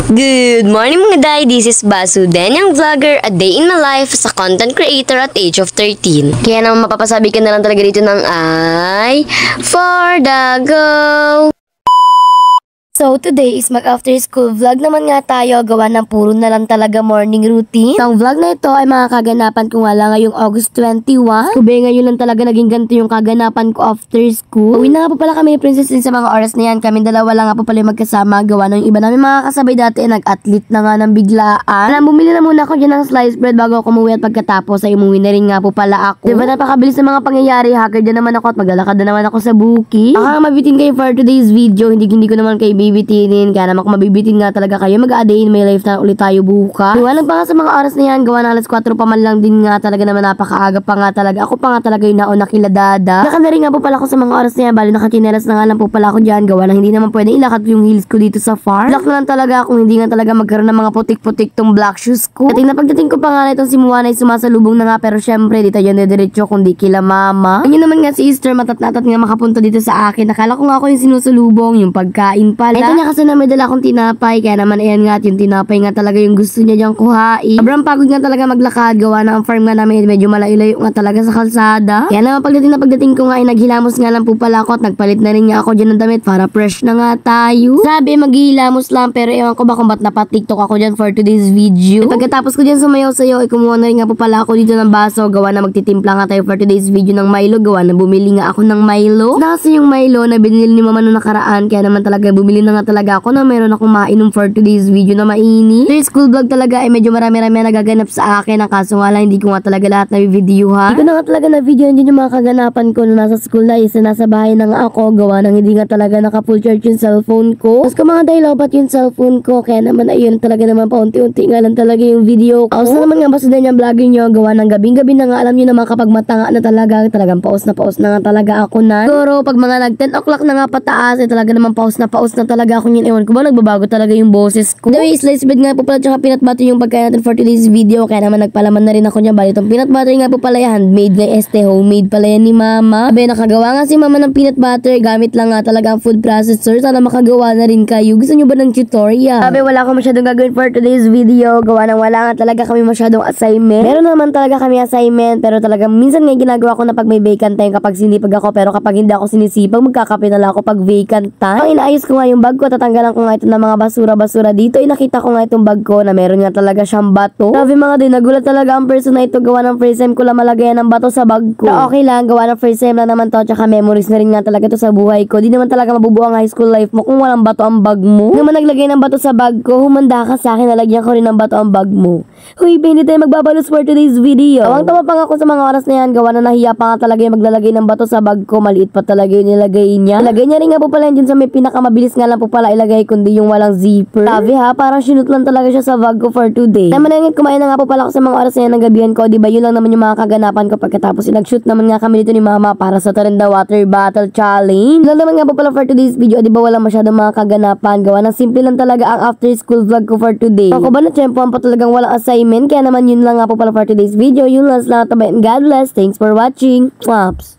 Good morning mga day, this is Basu, Danyang Vlogger, a day in my life as a content creator at age of 13. Kaya naman mapapasabi ka na lang talaga dito ng ay for the go! So, today is mag-after school vlog naman nga tayo. Gawa ng puro na lang talaga morning routine. Ang vlog na ito ay mga kaganapan ko nga lang ngayong August 21. Kube ngayon lang talaga naging ganito yung kaganapan ko after school. Uwi na nga po pala kami ni Princess din sa mga oras na yan. Kami dalawa lang nga po pala magkasama. Gawa ng iba namin mga kasabay dati ay nag-athlete na nga ng biglaan. Bumili na muna ako dyan ng sliced bread bago ako umuwi at pagkatapos ay umuwi na rin nga po pala ako. Diba napakabilis ng mga pangyayari. Hacker dyan naman ako at maglalakad na naman ako sa buki. Baka mabitin kayo for today's video. Hindi ko naman kayo bibitinin, kaya naman kung mabibitin nga talaga kayo, mag-a-day in my life na ulit tayo bukas. Iwalag pa nga sa mga oras na yan, gawa na alas 4 pa man lang din nga talaga naman, napakaaga pa nga talaga. Ako pa nga talaga yung nauna kila Dada. Naka na rin nga po pala ako sa mga oras na yan, bali nakachinelas na nga lang po pala ako dyan, gawa na hindi naman pwede ilakad yung heels ko dito sa farm. Black na lang talaga kung hindi nga talaga magkaroon ng mga putik-putik tong black shoes ko. At pagdating ko pa nga na itong si Muana ay sumasalubong na nga, pero syempre dito yun diretso kundi kila mama. Yun naman nga si Easter matat-natat nga makapunta dito sa akin. Nakala ko nga ako yung sinusulubong, yung pagkain pala. Ito niya kasi na may dala akong tinapay, kaya naman ayan nga, yung tinapay nga talaga yung gusto niya diyang kuhain. Sobrang pagod nga talaga maglakad, gawa na ang farm nga namin medyo malayo-layo nga talaga sa kalsada. Kaya naman pagdating ko nga ay naghilamos nga lang po pala ako at nagpalit na rin nga ako dyan ng damit para fresh na nga tayo. Sabi maghihilamos lang, pero ewan ko ba kung ba't napatiktok ako dyan for today's video. At pagkatapos ko dyan sumayaw-sayaw ay kumuha na rin nga po pala ako dito ng baso, gawa na magtitimpla nga tayo for today's video ng Milo, gawa na bumili nga ako ng Milo. Kasi yung Milo na binili ni mama nung nakaraan, kaya naman talaga bumili na nga talaga ako na meron akong mainom for today's video na mainit. Today's school vlog talaga ay medyo marami-rami na nagaganap sa akin. Ang kaso nga lang, hindi ko nga talaga lahat na videohan. Hindi ko na nga talaga na video din yung mga kaganapan ko na nasa school na isa nasa bahay na nga ako. Gawa nang hindi nga talaga naka full charge yung cellphone ko. Tapos kung mga daylobat yung cellphone ko, kaya naman ayun talaga naman paunti-unti nga lang talaga yung video ko. Paus na naman nga basta din yung vlogging nyo. Gawa ng gabing-gabi na nga, alam nyo naman kapag matanga na talagang paus na nga talaga ako na. Siguro pag mga nag 10 o'clock na nga pataas, ay talaga naman paus na talaga ako yun. Ewan ko ba nagbabago talaga yung boses ko. The way sliced bread nga po pala tsaka peanut butter yung pagkain natin for today's video, kaya naman nagpalaman na rin ako niya. Bali itong peanut butter nga po pala yan, handmade nga homemade pala yan ni mama. Sabi nakagawa nga si mama ng peanut butter, gamit lang nga talaga ang food processor. Sana makagawa na rin kayo. Gusto nyo ba ng tutorial? Sabi wala akong masyadong gagawin for today's video, gawa nang wala nga talaga kami masyadong assignment. Meron naman talaga kami assignment, pero talaga minsan nga ginagawa ko na pag may vacant time kapag sinipag ako, pero kapag hindi ako sinisipag magkakape na lang ako pag vacant time. Ang inaayos ko nga yung bag ko, tatanggalan ko nga ito ng mga basura dito. Ay nakita ko nga itong bag ko na meron nga talaga siyang bato. Sabi mga din, nagulat talaga ang person na ito, gawa ng first time ko lang malagayan ng bato sa bag ko. Pero okay lang, gawa ng first time lang naman to, tsaka memories na rin nga talaga to sa buhay ko. Di naman talaga mabubuo ang high school life mo kung walang bato ang bag mo. Nung naman naglagay ng bato sa bag ko, humanda ka sa akin, nalagyan ko rin ng bato ang bag mo. Huy, hindi tayo magbabalos for today's video. Tawang tawa pa nga ako sa mga oras na yan, gawa na nahiya pa nga talaga yung maglalagay ng bato sa bag ko. Maliit pa talaga yung nilagay niya. Nilagay niya rin nga po pala yun sa may pinakamabilis nga lang po pala ilagay, kundi yung walang zipper. Sabi ha, parang sinut lang talaga siya sa bag ko for today. Naman na kumain na nga po pala ako sa mga oras na yan ng gabihan ko. Diba yun lang naman yung mga kaganapan ko pagkatapos nag-shoot naman nga kami dito ni mama para sa Tarinda Water Battle Challenge. Yun lang naman nga po pala for today's video. Diba wala masyadong mga kaganapan. Gawa ng simple lang talaga ang after school vlog ko for today. Ako ba na tiyempoan pa talagang walang assignment, kaya naman yun lang nga po pala for today's video. Yun lang, salamat and God bless. Thanks for watching. Flaps.